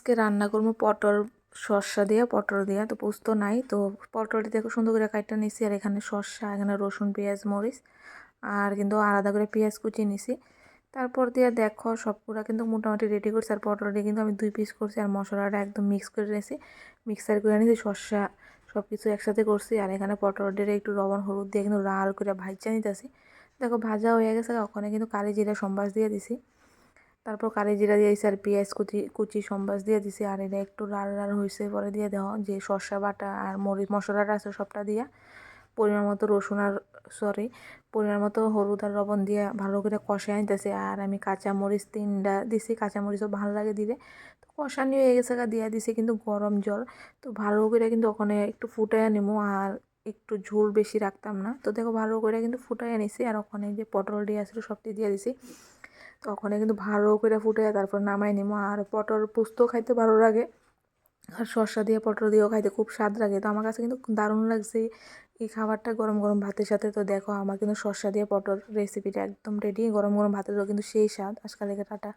আজকে রান্না করবো পটল শসা দিয়ে পটল দিয়ে। তো পোস্ত নাই, তো পটলটি দেখো সুন্দর করে কাটটা নিছি। আর এখানে শসা, এখানে রসুন, পেঁয়াজ, মরিচ আর কিন্তু আলাদা করে পেঁয়াজ কুচি নিছি। তারপর দিয়ে দেখো সবগুলা কিন্তু মোটামুটি রেডি করছি। আর পটলটি কিন্তু আমি 2 পিস করছি। আর মশলাটা একদম মিক্স করে নিয়েছি, মিক্সার করে নিয়েছি। শসা সব কিছু একসাথে করছি। আর এখানে পটলটির একটু লবণ হলুদ দিয়ে কিন্তু লাল করে ভাজা নিতেছি। দেখো ভাজা হয়ে গেছে, ওখানে কিন্তু কালি জিরা সম্বাস দিয়ে দিছি। তারপর কালি জিরা দিয়ে দিছি আর পেঁয়াজ কুচি কুচি সম্বাস দিয়ে দিছি। আর এটা একটু লাল লাল হয়েছে পরে দিয়ে দেওয়া যে শসা বাটা আর মরিচ মশলাটা আছে সবটা দিয়া পরিমাণ মতো রসুন আর পরিমাণ মতো হলুদ আর লবণ দিয়ে ভালো করে কষায় আনতেছি। আর আমি কাঁচামরিচ 3টা দিছি, কাঁচামরিচও ভালো লাগে দিলে। তো কষানি হয়ে গেছে দিয়ে দিছি কিন্তু গরম জল। তো ভালো করে কিন্তু ওখানে একটু ফুটাইয়া নিমো। আর একটু ঝোল বেশি রাখতাম না। তো দেখো ভালো করে কিন্তু ফুটাইয়া নিছি। আর ওখানে যে পটল দিয়ে আসলে সবটি দিয়ে দিছি। তো ওখানে কিন্তু ভালো করে ফুটাইয়া তারপর নামাই নিমো। আর পটল পোস্ত খাইতে ভালো লাগে, আর শসা দিয়ে পটল দিয়েও খাইতে খুব স্বাদ লাগে। তো আমার কাছে কিন্তু দারুণ লাগছে এই খাবারটা গরম গরম ভাতের সাথে। তো দেখো আমার কিন্তু শসা দিয়ে পটল রেসিপিটা একদম রেডি, গরম গরম ভাতেরও কিন্তু সেই স্বাদ। আজকাল টাটা।